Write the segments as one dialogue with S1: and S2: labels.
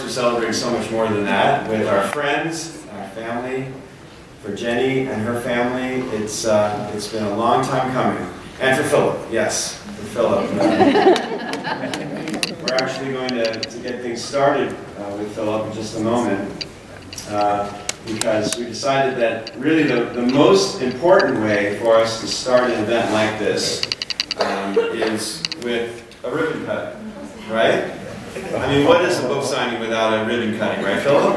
S1: We celebrate so much more than that with our friends, our family. For Jenni and her family, it's been a long time coming. And for Philip, yes, for Philip. We're actually going to get things started with Philip in just a moment because we decided that really the most important way for us to start an event like this is with a ribbon cutting, right? I mean, what is a book signing without a ribbon cutting, right, Philip?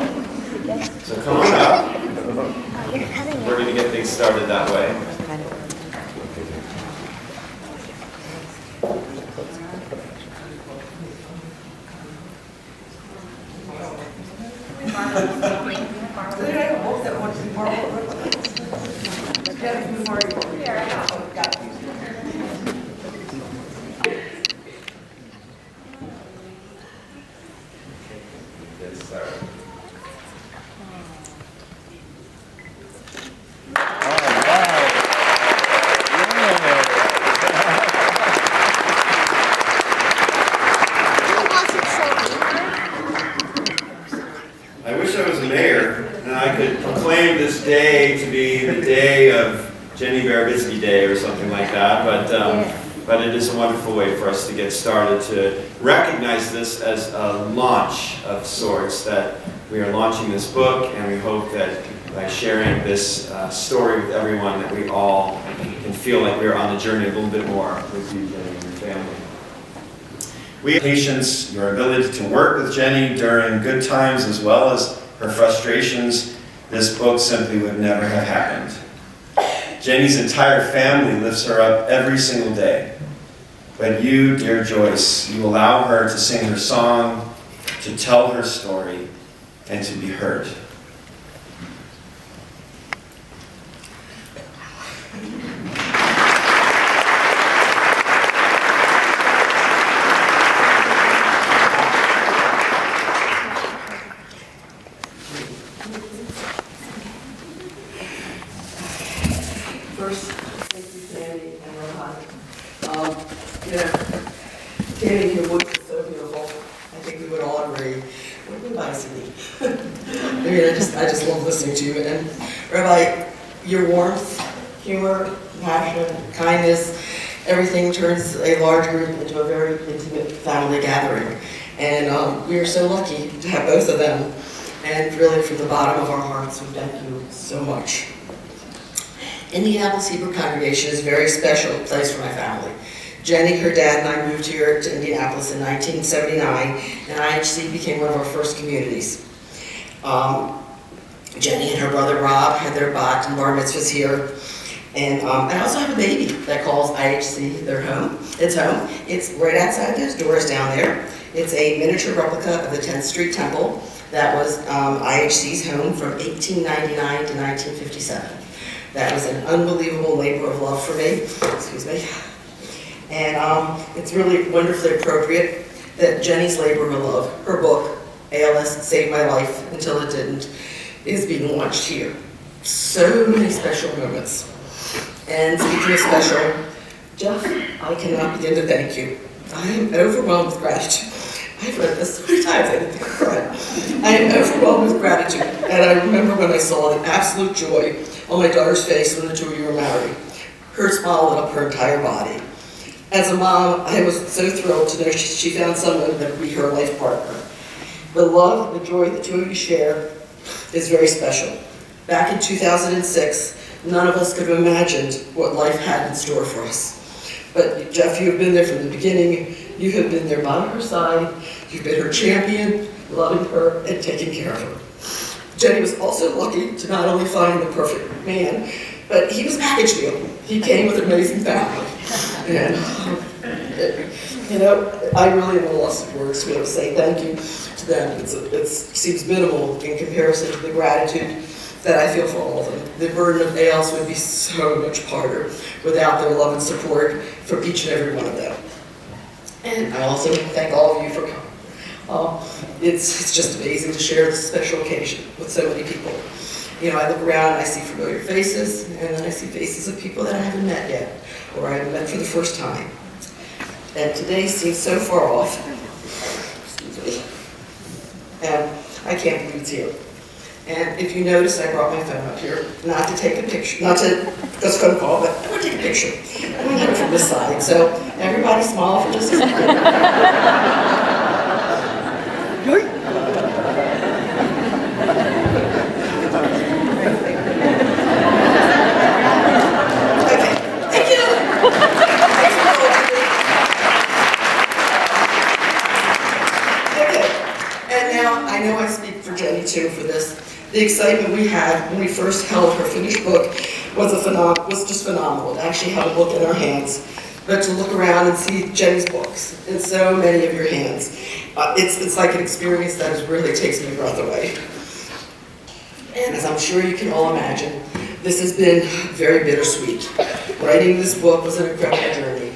S1: So come on up. We're going to get things started that way. Jenni Berebitsky Day or something like that, but it is a wonderful way for us to get started to recognize this as a launch of sorts, that we are launching this book, and we hope that by sharing this story with everyone that we all can feel like we're on the journey a little bit more with you, Jenni, and your family. We have patience, your ability to work with Jenni during good times as well as her frustrations. This book simply would never have happened. Jenni's entire family lifts her up every single day. But you, dear Joyce, you allow her to sing her song, to tell her story, and to be heard.
S2: First, thank you, Tami and Rabbi. Tami, your voice is so beautiful. I think we would all agree. What would I say? I mean, I just love listening to you. And Rabbi, your warmth, humor, passion, kindness, everything turns a large group into a very intimate family gathering. And we are so lucky to have both of them. And really, from the bottom of our hearts, we thank you so much. Indianapolis Hebrew Congregation is a very special place for my family. Jenni, her dad, and I moved here to Indianapolis in 1979, and IHC became one of our first communities. Jenni and her brother Rob had their bat and bar mitzvahs here. And I also have a baby that calls IHC their home. It's home. It's right outside those doors down there. It's a miniature replica of the 10th Street Temple that was IHC's home from 1899 to 1957. That was an unbelievable labor of love for me. Excuse me. And it's really wonderfully appropriate that Jenni's labor of love, her book, ALS Saved My Life Until It Didn't, is being launched here. So many special moments. And speaking of special, Jeff, I cannot begin to thank you. I am overwhelmed with gratitude. I've read this so many times, I didn't cry. I am overwhelmed with gratitude, and I remember when I saw the absolute joy on my daughter's face when the two of you were married. Her smile lit up her entire body. As a mom, I was so thrilled to know she found someone that would be her life partner. The love and the joy the two of you share is very special. Back in 2006, none of us could have imagined what life had in store for us. But Jeff, you have been there from the beginning. You have been there by her side. You've been her champion, loving her and taking care of her. Jenni was also lucky to not only find the perfect man, but he was a package deal. He came with an amazing family. And, I really am at a loss of words to be able to say thank you to them. It seems minimal in comparison to the gratitude that I feel for all of them. The burden of ALS would be so much harder without their love and support from each and every one of them. And I also thank all of you for coming. It's just amazing to share this special occasion with so many people. I look around and I see familiar faces, and then I see faces of people that I haven't met yet, or I haven't met for the first time. And today seems so far off. Excuse me. And I can't believe it's here. And if you notice, I brought my phone up here, not to take a picture, not to, because phone call, but I want to take a picture. I want to have it from this side. So everybody smile for just a second. Okay, thank you. Okay, and now I know I speak for Jenni too for this. The excitement we had when we first held her finished book was just phenomenal. To actually have a book in our hands, but to look around and see Jenni's books in so many of your hands, it's like an experience that really takes my breath away. And as I'm sure you can all imagine, this has been very bittersweet. Writing this book was an incredible journey.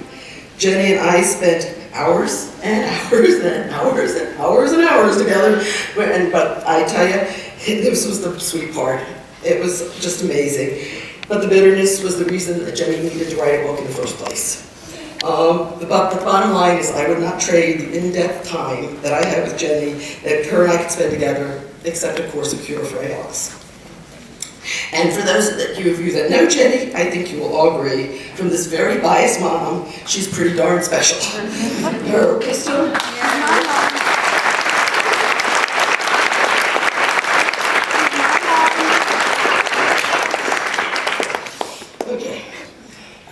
S2: Jenni and I spent hours and hours and hours and hours and hours together, but I tell you, this was the sweet part. It was just amazing. But the bitterness was the reason that Jenni needed to write a book in the first place. The bottom line is I would not trade the in-depth time that I had with Jenni that her and I could spend together, except of course a cure for ALS. And for those of you that know Jenni, I think you will all agree, from this very biased mom, she's pretty darn special. Her wisdom.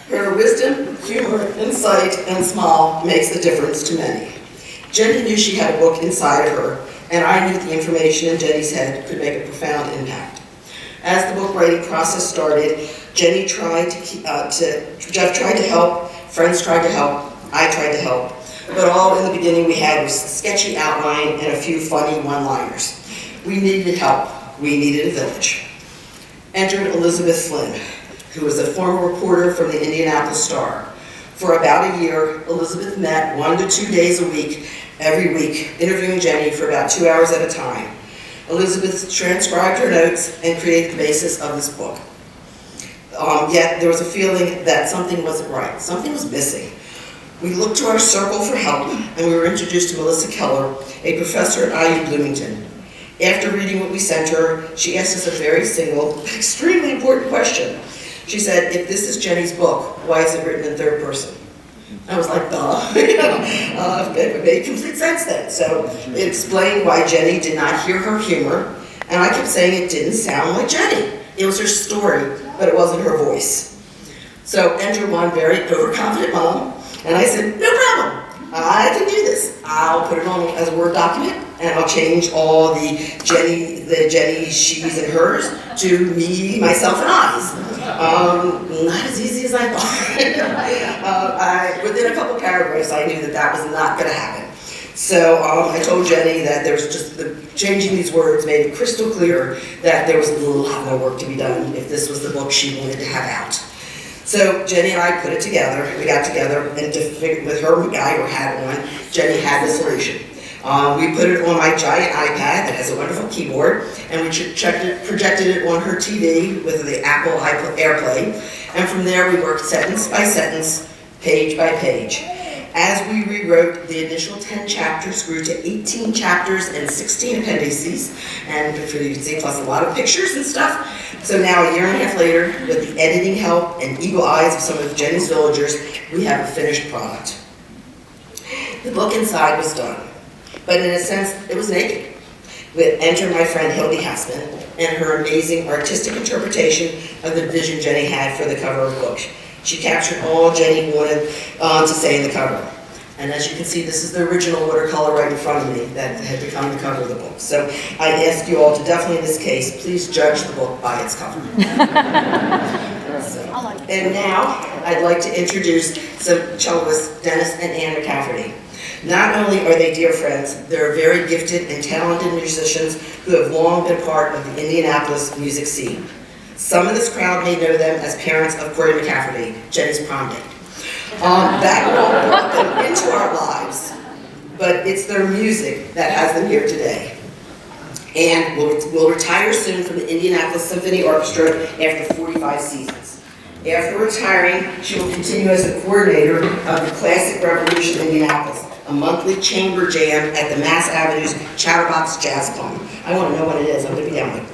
S2: Her wisdom, humor, insight, and smile makes a difference to many. Jenni knew she had a book inside of her, and I knew the information in Jenni's head could make a profound impact. As the book writing process started, Jenni tried Jeff tried to help, friends tried to help, I tried to help, but all in the beginning we had was a sketchy outline and a few funny one-liners. We needed help. We needed a village. Entered Elizabeth Flynn, who was a former reporter from the Indianapolis Star. For about a year, Elizabeth met 1 to 2 days a week, every week, interviewing Jenni for about 2 hours at a time. Elizabeth transcribed her notes and created the basis of this book. Yet there was a feeling that something wasn't right. Something was missing. We looked to our circle for help, and we were introduced to Melissa Keller, a professor at IU Bloomington. After reading what we sent her, she asked us a very single, extremely important question. She said, if this is Jenni's book, why is it written in third person? I was like, duh. It made complete sense then. So it explained why Jenni did not hear her humor, and I kept saying it didn't sound like Jenni. It was her story, but it wasn't her voice. So enter one very overconfident mom, and I said, no problem. I can do this. I'll put it on as a Word document, and I'll change all the Jenni she's and hers to me, myself, and I's. Not as easy as I thought. Within a couple paragraphs, I knew that was not going to happen. So I told Jenni that there was just changing these words made it crystal clear that there was a lot more work to be done if this was the book she wanted to have out. So Jenni and I put it together. We got together, and with her guy who had one, Jenni had the solution. We put it on my giant iPad that has a wonderful keyboard, and we projected it on her TV with the Apple AirPlay, and from there we worked sentence by sentence, page by page. As we rewrote, the initial 10 chapters grew to 18 chapters and 16 appendices, and you can see, plus a lot of pictures and stuff. So now, a year and a half later, with the editing help and eagle eyes of some of Jenni's villagers, we have a finished product. The book inside was done, but in a sense, it was naked. Enter my friend Hilde Hassman and her amazing artistic interpretation of the vision Jenni had for the cover of the book. She captured all Jenni wanted to say in the cover. And as you can see, this is the original watercolor right in front of me that had become the cover of the book. So I ask you all to definitely, in this case, please judge the book by its cover. And now, I'd like to introduce some cellists, Dennis and Ann McCafferty. Not only are they dear friends, they're very gifted and talented musicians who have long been part of the Indianapolis music scene. Some of this crowd may know them as parents of Corey McCafferty, Jenni's prom date. That all brought them into our lives, but it's their music that has them here today. Ann will retire soon from the Indianapolis Symphony Orchestra after 45 seasons. After retiring, she will continue as the coordinator of the Classic Revolution Indianapolis, a a monthly chamber jam at the Mass Avenue's Chatterbox Jazz Club. I want to know what it is. I'm going to be down there.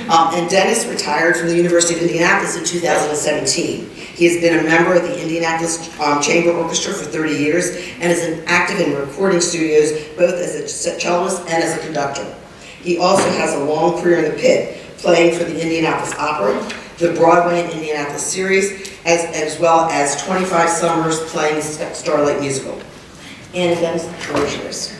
S2: And Dennis retired from the University of Indianapolis in 2017. He has been a member of the Indianapolis Chamber Orchestra for 30 years and is active in recording studios both as a cellist and as a conductor. He also has a long career in the pit, playing for the Indianapolis Opera, the Broadway and Indianapolis series, as well as 25 summers playing Starlight Musical. And Dennis, the floor is yours.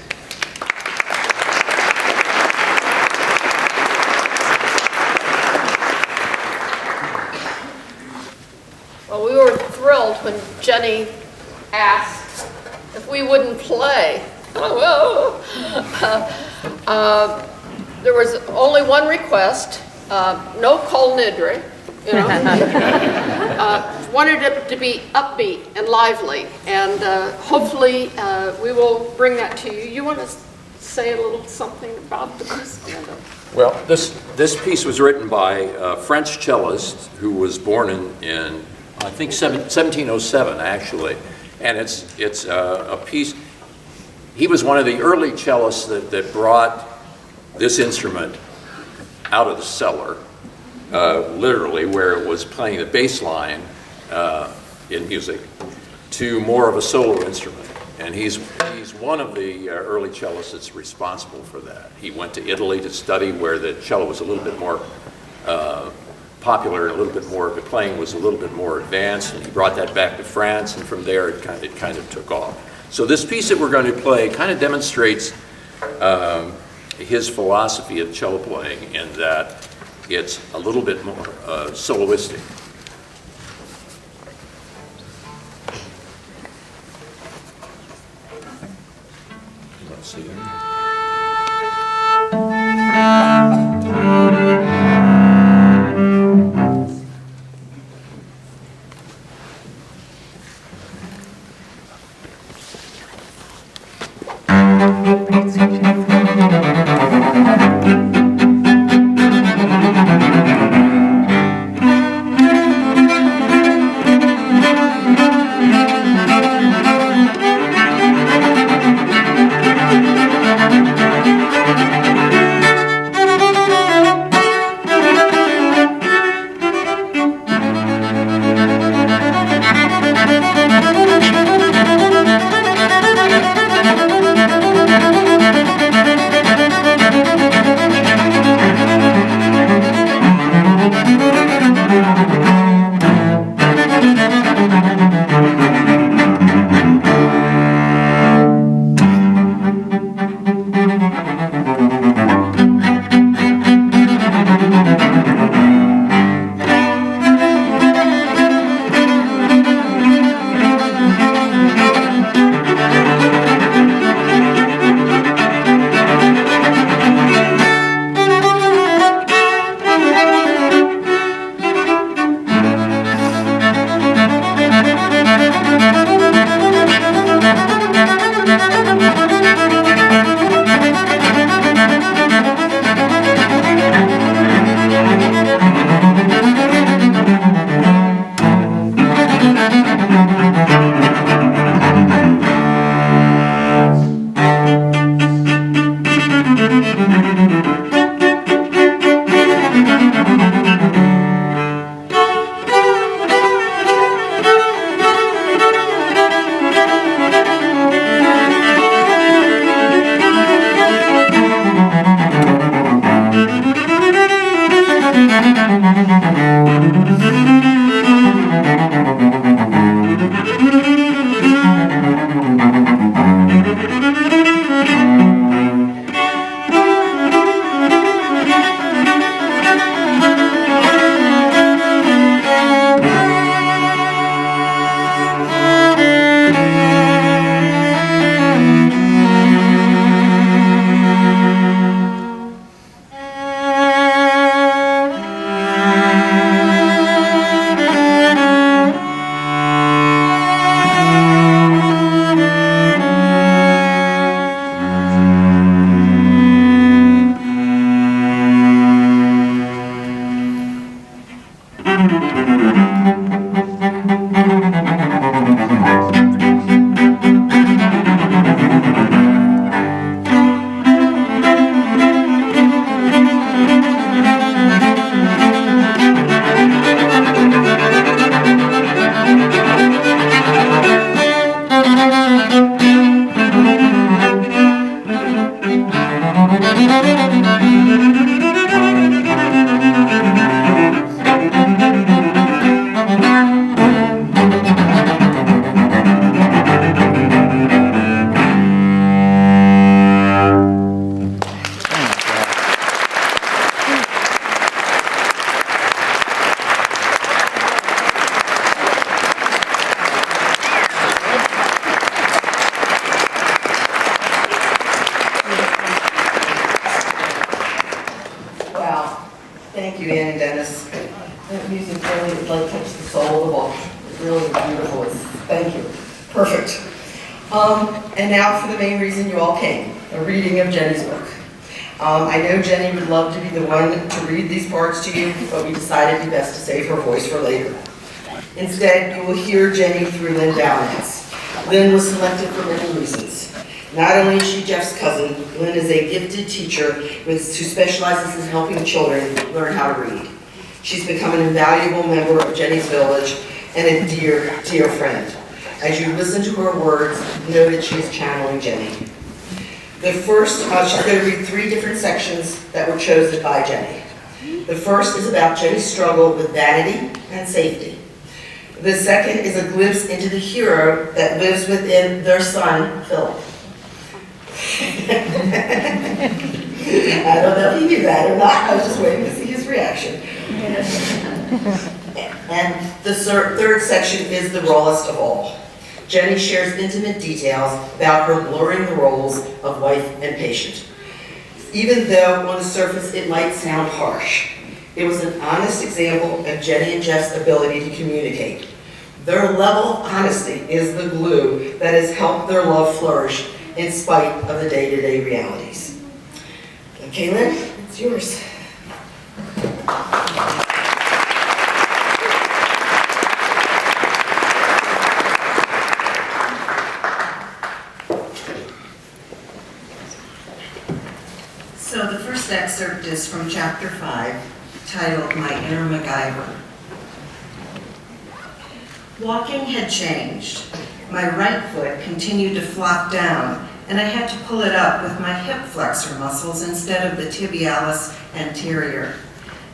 S3: Well, we were thrilled when Jenni asked if we wouldn't play. There was only one request, no Kol Nidre, you know. Wanted it to be upbeat and lively, and hopefully we will bring that to you. You want to say a little something about the piece?
S4: Well, this piece was written by a French cellist who was born in I think 1707 actually, and it's a piece. He was one of the early cellists that brought this instrument out of the cellar, literally, where it was playing the bass line in music, to more of a solo instrument. And he's one of the early cellists that's responsible for that. He went to Italy to study, where the cello was a little bit more popular, and a little bit more, the playing was a little bit more advanced, and he brought that back to France, and from there it kind of took off. So this piece that we're going to play kind of demonstrates his philosophy of cello playing, in that it's a little bit more soloistic. Let's see.
S2: Thank you, Ann and Dennis. That music really like touched the soul of the book. It's really beautiful. Thank you. Perfect. And now for the main reason you all came, a reading of Jenni's book. I know Jenni would love to be the one to read these parts to you, but we decided it'd be best to save her voice for later. Instead, you will hear Jenni through Lynn Valinetz. Lynn was selected for many reasons. Not only is she Jeff's cousin, Lynn is a gifted teacher who specializes in helping children learn how to read. She's become an invaluable member of Jenni's village and a dear, dear friend. As you listen to her words, know that she is channeling Jenni. The first, she's going to read 3 different sections that were chosen by Jenni. The first is about Jenni's struggle with vanity and safety. The second is a glimpse into the hero that lives within their son, Philip. I don't know if he knew that or not. I was just waiting to see his reaction. And the third section is the rawest of all. Jenni shares intimate details about her blurring the roles of wife and patient. Even though on the surface it might sound harsh, it was an honest example of Jenni and Jeff's ability to communicate. Their level of honesty is the glue that has helped their love flourish in spite of the day-to-day realities. Okay, Lynn, it's yours.
S5: So the first excerpt is from chapter 5, titled My Inner MacGyver. Walking had changed. My right foot continued to flop down, and I had to pull it up with my hip flexor muscles instead of the tibialis anterior.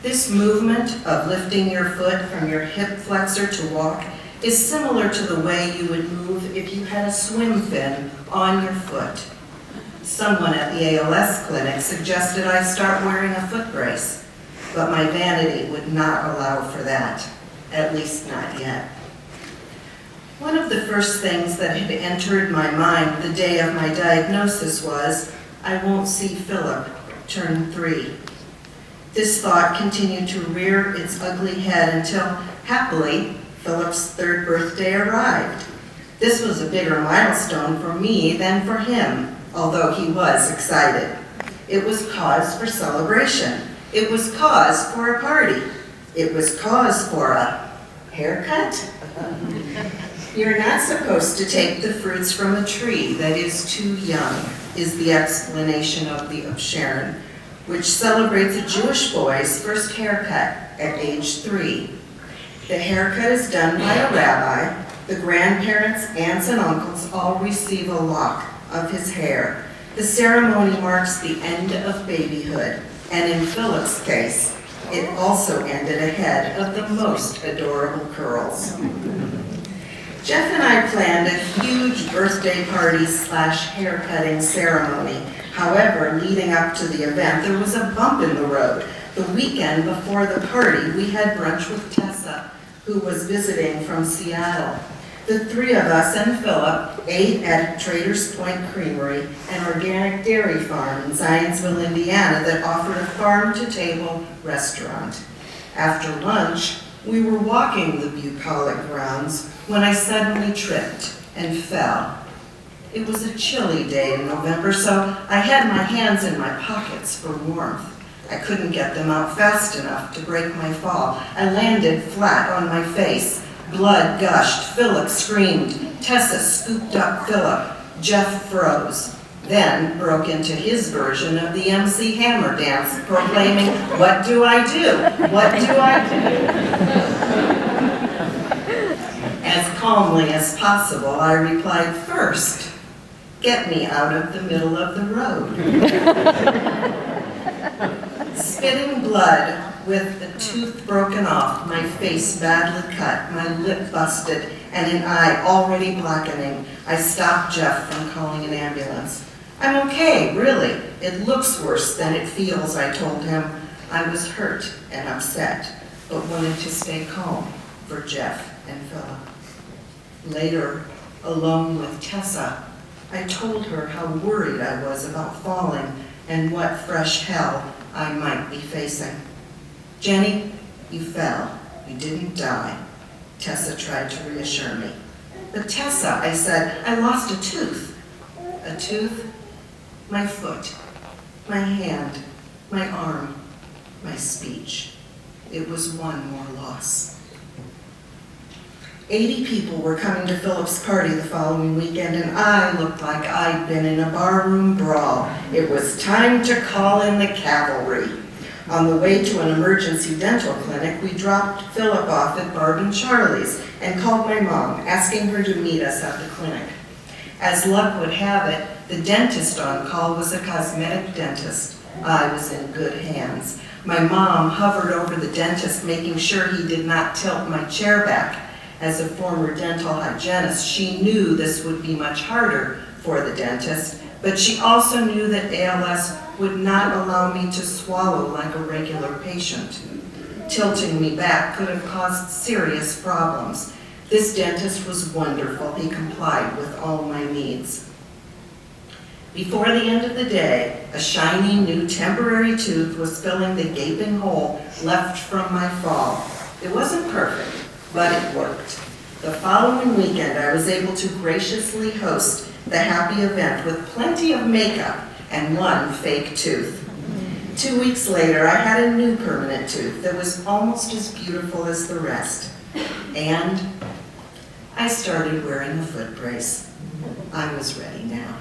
S5: This movement of lifting your foot from your hip flexor to walk is similar to the way you would move if you had a swim fin on your foot. Someone at the ALS clinic suggested I start wearing a foot brace, but my vanity would not allow for that, at least not yet. One of the first things that had entered my mind the day of my diagnosis was, I won't see Philip turn 3. This thought continued to rear its ugly head until, happily, Philip's 3rd birthday arrived. This was a bigger milestone for me than for him, although he was excited. It was cause for celebration. It was cause for a party. It was cause for a haircut. You're not supposed to take the fruits from a tree that is too young, is the explanation of the Sharon, which celebrates a Jewish boy's first haircut at age 3. The haircut is done by a rabbi. The grandparents, aunts, and uncles all receive a lock of his hair. The ceremony marks the end of babyhood, and in Philip's case, it also ended ahead of the most adorable curls. Jeff and I planned a huge birthday party / haircutting ceremony. However, leading up to the event, there was a bump in the road. The weekend before the party, we had brunch with Tessa, who was visiting from Seattle. The 3 of us and Philip ate at Traders Point Creamery, an organic dairy farm in Zionsville, Indiana that offered a farm-to-table restaurant. After lunch, we were walking the bucolic grounds when I suddenly tripped and fell. It was a chilly day in November, so I had my hands in my pockets for warmth. I couldn't get them out fast enough to break my fall. I landed flat on my face. Blood gushed. Philip screamed. Tessa scooped up Philip. Jeff froze, then broke into his version of the MC Hammer dance, proclaiming, "What do I do? What do I do?" As calmly as possible, I replied, "First, Get me out of the middle of the road. Spitting blood with a tooth broken off, my face badly cut, my lip busted, and an eye already blackening, I stopped Jeff from calling an ambulance. I'm okay, really. It looks worse than it feels, I told him. I was hurt and upset, but wanted to stay calm for Jeff and Philip. Later, alone with Tessa, I told her how worried I was about falling and what fresh hell I might be facing. Jenni, you fell. You didn't die. Tessa tried to reassure me. But Tessa, I said, I lost a tooth. A tooth? My foot, my hand, my arm, my speech. It was one more loss. 80 people were coming to Philip's party the following weekend, and I looked like I'd been in a barroom brawl. It was time to call in the cavalry. On the way to an emergency dental clinic, we dropped Philip off at Barb and Charlie's and called my mom, asking her to meet us at the clinic. As luck would have it, the dentist on call was a cosmetic dentist. I was in good hands. My mom hovered over the dentist, making sure he did not tilt my chair back. As a former dental hygienist, she knew this would be much harder for the dentist, but she also knew that ALS would not allow me to swallow like a regular patient. Tilting me back could have caused serious problems. This dentist was wonderful. He complied with all my needs. Before the end of the day, a shiny new temporary tooth was filling the gaping hole left from my fall. It wasn't perfect, but it worked. The following weekend, I was able to graciously host the happy event with plenty of makeup and one fake tooth. 2 weeks later, I had a new permanent tooth that was almost as beautiful as the rest. And I started wearing a foot brace. I was ready now.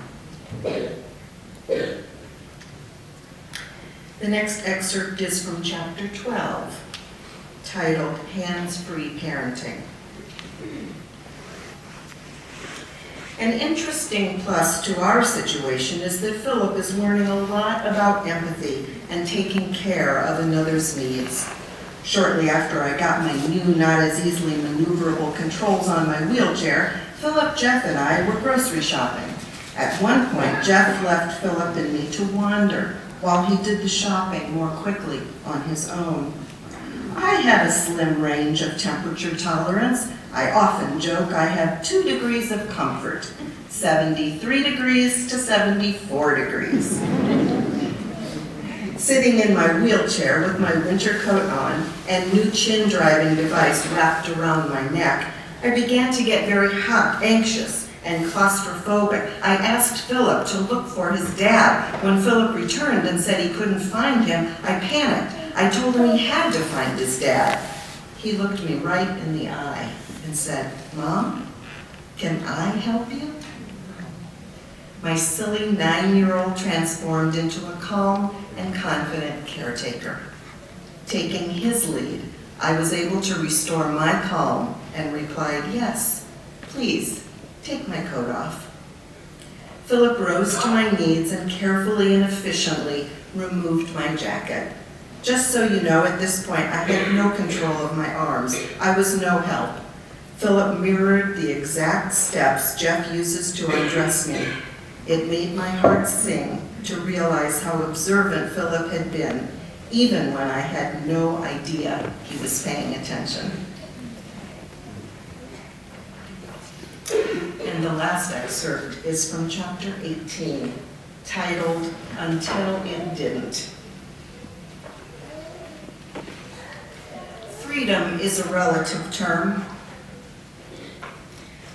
S5: The next excerpt is from chapter 12, titled Hands-Free Parenting. An interesting plus to our situation is that Philip is learning a lot about empathy and taking care of another's needs. Shortly after I got my new, not as easily maneuverable controls on my wheelchair, Philip, Jeff, and I were grocery shopping. At one point, Jeff left Philip and me to wander while he did the shopping more quickly on his own. I have a slim range of temperature tolerance. I often joke I have 2 degrees of comfort, 73 degrees to 74 degrees. Sitting in my wheelchair with my winter coat on and new chin driving device wrapped around my neck, I began to get very hot, anxious, and claustrophobic. I asked Philip to look for his dad. When Philip returned and said he couldn't find him, I panicked. I told him he had to find his dad. He looked me right in the eye and said, "Mom, can I help you?" My silly 9-year-old transformed into a calm and confident caretaker. Taking his lead, I was able to restore my calm and replied, "Yes, please, take my coat off." Philip rose to my knees and carefully and efficiently removed my jacket. Just so you know, at this point, I had no control of my arms. I was no help. Philip mirrored the exact steps Jeff uses to undress me. It made my heart sing to realize how observant Philip had been, even when I had no idea he was paying attention. And the last excerpt is from chapter 18, titled Until It Didn't. Freedom is a relative term.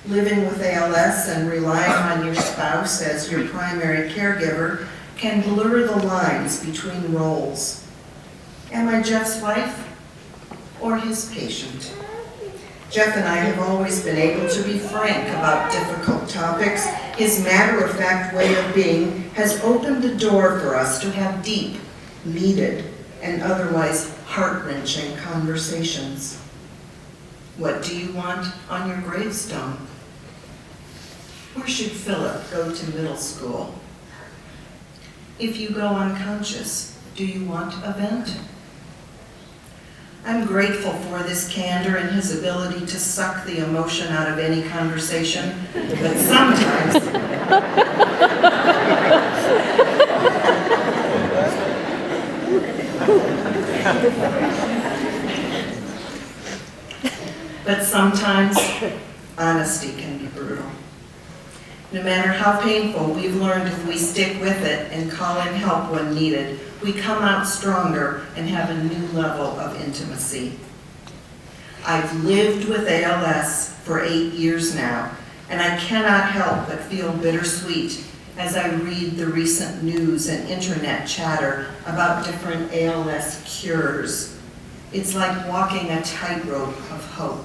S5: Living with ALS and relying on your spouse as your primary caregiver can blur the lines between roles. Am I Jeff's wife or his patient? Jeff and I have always been able to be frank about difficult topics. His matter-of-fact way of being has opened the door for us to have deep, needed, and otherwise heart-wrenching conversations. What do you want on your gravestone? Where should Philip go to middle school? If you go unconscious, do you want a vent? I'm grateful for this candor and his ability to suck the emotion out of any conversation, but sometimes honesty can be brutal. No matter how painful, we've learned if we stick with it and call in help when needed, we come out stronger and have a new level of intimacy. I've lived with ALS for 8 years now, and I cannot help but feel bittersweet as I read the recent news and internet chatter about different ALS cures. It's like walking a tightrope of hope.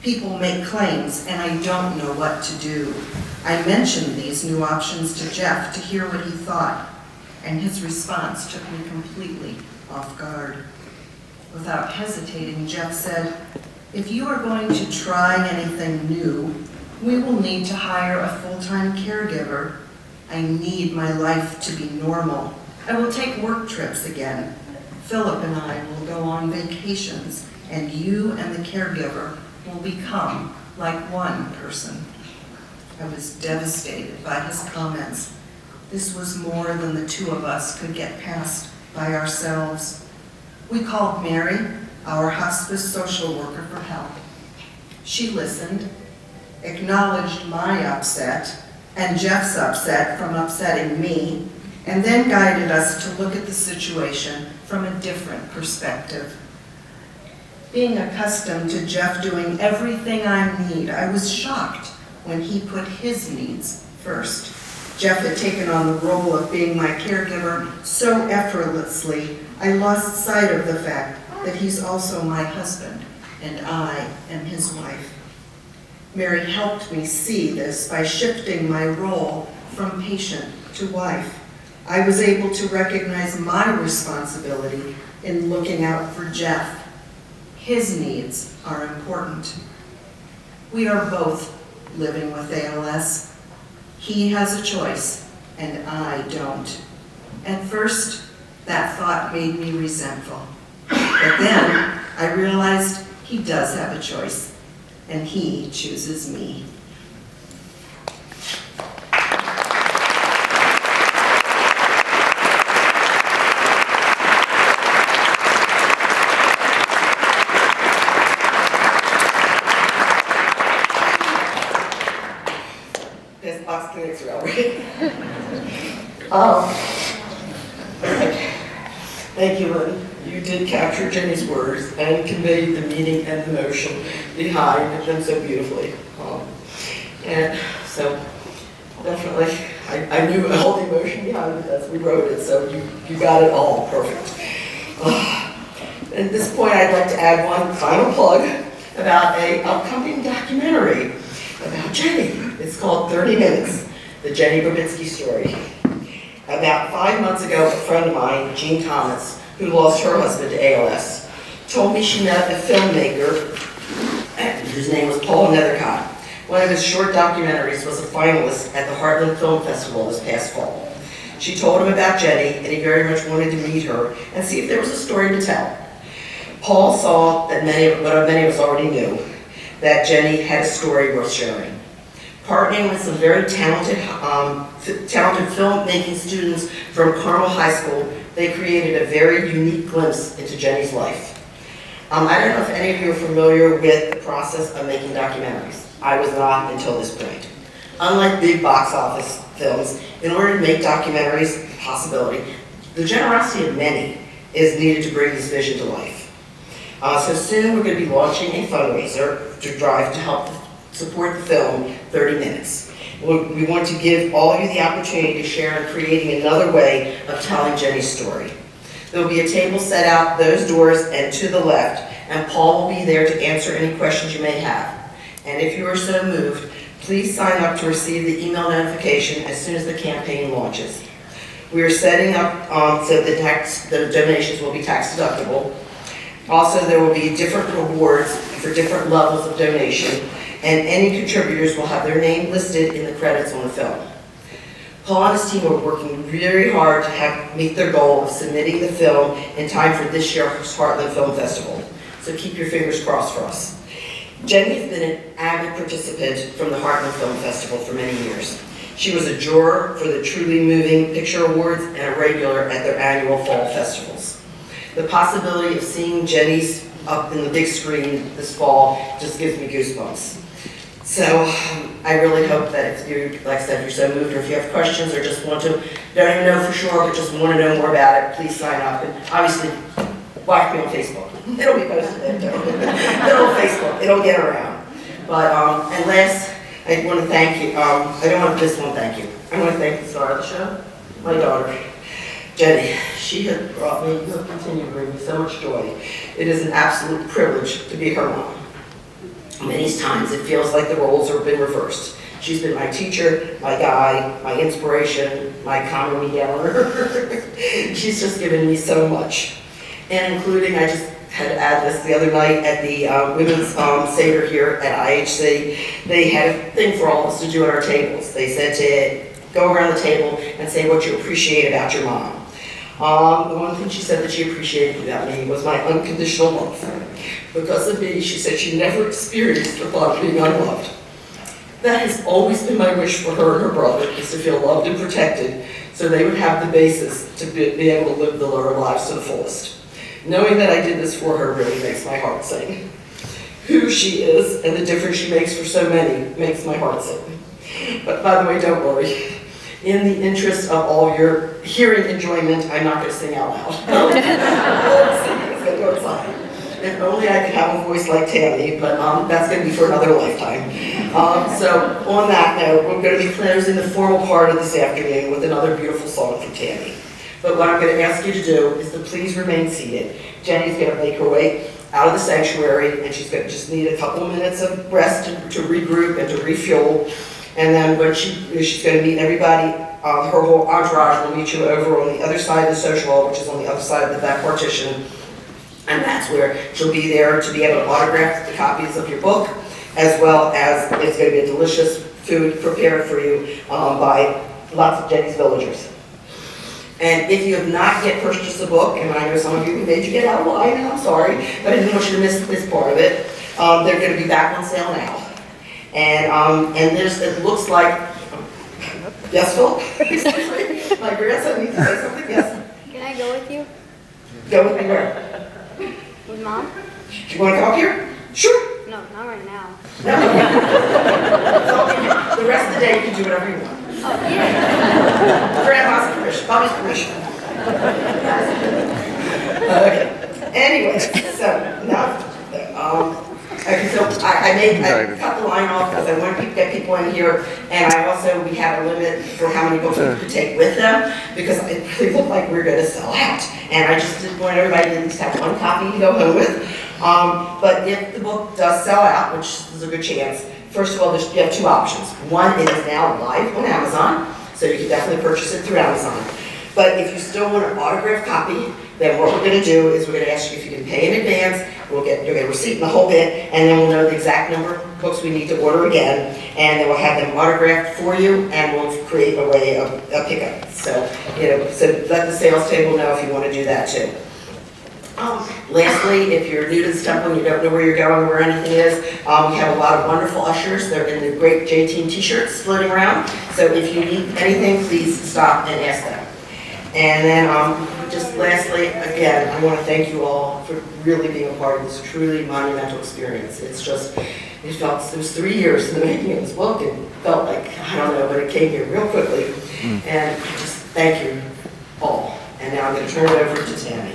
S5: People make claims, and I don't know what to do. I mentioned these new options to Jeff to hear what he thought, and his response took me completely off guard. Without hesitating, Jeff said, "If you are going to try anything new, we will need to hire a full-time caregiver. I need my life to be normal. I will take work trips again. Philip and I will go on vacations, and you and the caregiver will become like one person." I was devastated by his comments. This was more than the two of us could get past by ourselves. We called Mary, our hospice social worker, for help. She listened, acknowledged my upset and Jeff's upset from upsetting me, and then guided us to look at the situation from a different perspective. Being accustomed to Jeff doing everything I need, I was shocked when he put his needs first. Jeff had taken on the role of being my caregiver so effortlessly, I lost sight of the fact that he's also my husband and I am his wife. Mary helped me see this by shifting my role from patient to wife. I was able to recognize my responsibility in looking out for Jeff. His needs are important. We are both living with ALS. He has a choice, and I don't. At first, that thought made me resentful. But then I realized he does have a choice, and he chooses me.
S2: This box connects real, right? Thank you, Lynn. You did capture Jenni's words and conveyed the meaning and emotion behind them so beautifully. And so, definitely, I knew all the emotion behind it as we wrote it, so you got it all perfect. At this point, I'd like to add one final plug about an upcoming documentary about Jenni. It's called 30 Minutes, the Jenni Berebitsky story. About 5 months ago, a friend of mine, Jean Thomas, who lost her husband to ALS, told me she met a filmmaker whose name was Paul Nethercott. One of his short documentaries was a finalist at the Heartland Film Festival this past fall. She told him about Jenni, and he very much wanted to meet her and see if there was a story to tell. Paul saw that many of us already knew, that Jenni had a story worth sharing. Partnering with some very talented filmmaking students from Carmel High School, they created a very unique glimpse into Jenni's life. I don't know if any of you are familiar with the process of making documentaries. I was not until this point. Unlike big box office films, in order to make documentaries a possibility, the generosity of many is needed to bring this vision to life. So soon we're going to be launching a fundraiser to drive to help support the film 30 Minutes. We want to give all of you the opportunity to share in creating another way of telling Jenni's story. There will be a table set out those doors and to the left, and Paul will be there to answer any questions you may have. And if you are so moved, please sign up to receive the email notification as soon as the campaign launches. We are setting up so the donations will be tax deductible. Also, there will be different rewards for different levels of donation. and any contributors will have their name listed in the credits on the film. Paul and his team are working very hard to meet their goal of submitting the film in time for this year's Heartland Film Festival. So keep your fingers crossed for us. Jenni has been an avid participant from the Heartland Film Festival for many years. She was a juror for the Truly Moving Picture Awards and a regular at their annual fall festivals. The possibility of seeing Jenni's up in the big screen this fall just gives me goosebumps. So I really hope that if you, like I said, if you're so moved, or if you have questions or just want to, don't even know for sure, but just want to know more about it, please sign up. And obviously, watch me on Facebook. It'll be posted there too. It'll Facebook. It'll get around. But and last, I want to thank you. I don't want to miss one thank you. I want to thank the star of the show, my daughter, Jenni. She has brought me, you have continued to bring me so much joy. It is an absolute privilege to be her mom. Many times it feels like the roles have been reversed. She's been my teacher, my guide, my inspiration, my common meowner. She's just given me so much. And including, I just had to add this the other night at the Women's Seder here at IHC. They had a thing for all of us to do at our tables. They said to go around the table and say what you appreciate about your mom. The one thing she said that she appreciated about me was my unconditional love. Because of me, she said she never experienced the thought of being unloved. That has always been my wish for her and her brother, is to feel loved and protected, so they would have the basis to be able to live their lives to the fullest. Knowing that I did this for her really makes my heart sing. Who she is and the difference she makes for so many makes my heart sing. But by the way, don't worry. In the interest of all your hearing enjoyment, I'm not going to sing out loud. It's going to go inside. If only I could have a voice like Tami, but that's going to be for another lifetime. So on that note, we're going to be closing the formal part of this afternoon with another beautiful song from Tami. But what I'm going to ask you to do is to please remain seated. Jenni's going to make her way out of the sanctuary, and she's going to just need a couple of minutes of rest to regroup and to refuel. And then when she's going to meet everybody, her whole entourage will meet you over on the other side of the social hall, which is on the other side of the back partition. And that's where she'll be there to be able to autograph the copies of your book, as well as it's going to be a delicious food prepared for you by lots of Jenni's villagers. And if you have not yet purchased the book, and I know some of you made you get out of line, and I'm sorry, but I didn't want you to miss this part of it, they're going to be back on sale now. And it looks like, yes, Phil? My grandson needs to say something, yes?
S6: Can I go with you?
S2: Go with me where?
S6: With Mom?
S2: Do you want to come up here? Sure.
S6: No, not right now.
S2: No. The rest of the day you can do whatever you want.
S6: Oh, yeah.
S2: Grandma's permission, Mommy's permission. Okay. Anyway, so now, okay, so I cut the line off because I want to get people in here, and we have a limit for how many books we could take with them, because it really looked like we were going to sell out, and I just didn't want everybody to at least have one copy to go home with. But if the book does sell out, which is a good chance, first of all, you have two options. One, it is now live on Amazon, so you can definitely purchase it through Amazon. But if you still want an autographed copy, then what we're going to do is we're going to ask you if you can pay in advance. You'll get a receipt and the whole bit, and then we'll know the exact number of books we need to order again, and then we'll have them autographed for you, and we'll create a way of pickup. So, so let the sales table know if you want to do that too. Lastly, if you're new to this temple and you don't know where you're going or where anything is, we have a lot of wonderful ushers. They're in the great J-Team t-shirts floating around. So if you need anything, please stop and ask them. And then just lastly, again, I want to thank you all for really being a part of this truly monumental experience. It's just, it was 3 years in the making of this book. It felt like, I don't know, but it came here real quickly. And just thank you all. And now I'm going to turn it over to Tami.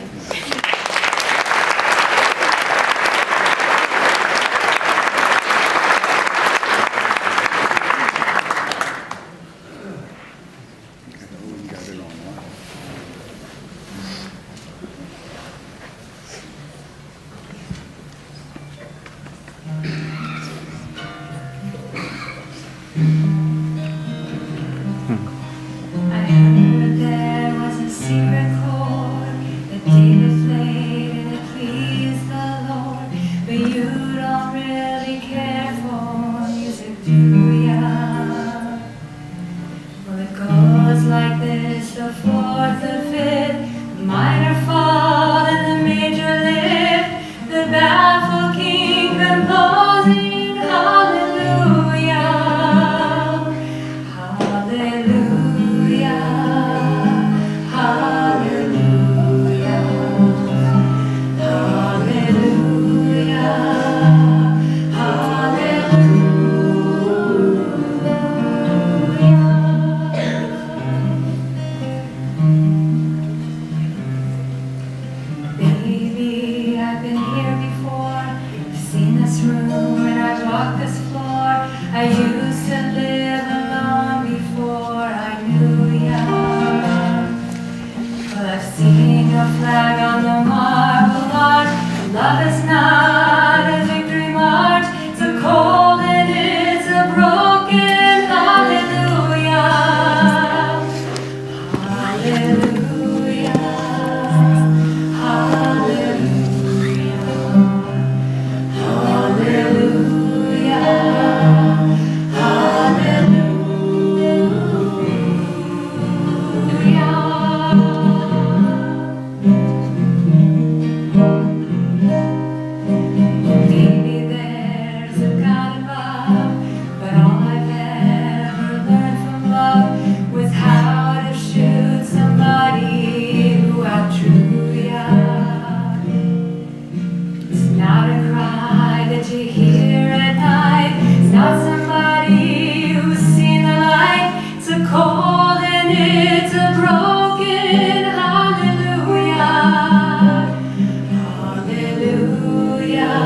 S7: I heard there was a secret chord that I used to live alone before I knew ya. But I've seen your flag on the marble arch. Love is not a victory march. It's a cold and it's a broken hallelujah. Hallelujah. Hallelujah. Hallelujah. Maybe there's a God above, but all I've ever learned from love was how to shoot somebody who outdrew ya. It's not a cry that you hear at night. It's not somebody who's seen the light. It's a cold and it's a broken hallelujah. Hallelujah.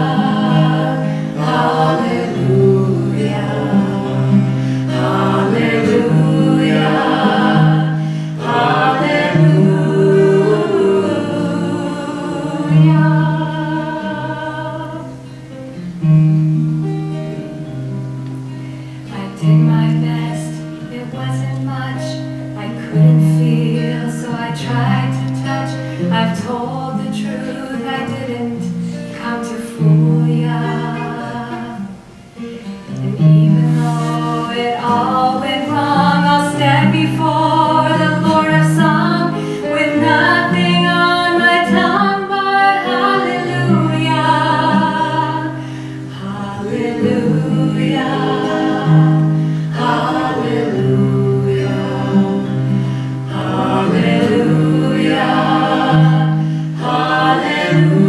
S7: Hallelujah. Hallelujah. Hallelujah. I did my best, it wasn't much. I couldn't feel, so I tried to touch. I've told the truth, I didn't come to fool ya. And even though it all went wrong, I'll stand before the Lord of Song with nothing on my tongue but hallelujah. Hallelujah. Hallelujah. Hallelujah. Hallelujah.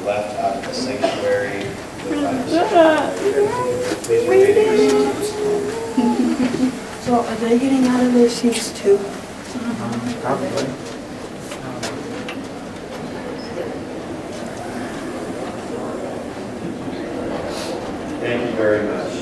S1: Left out of the sanctuary. Please remain in your seats.
S8: So are they getting out of their seats too?
S1: Probably. Thank you very much.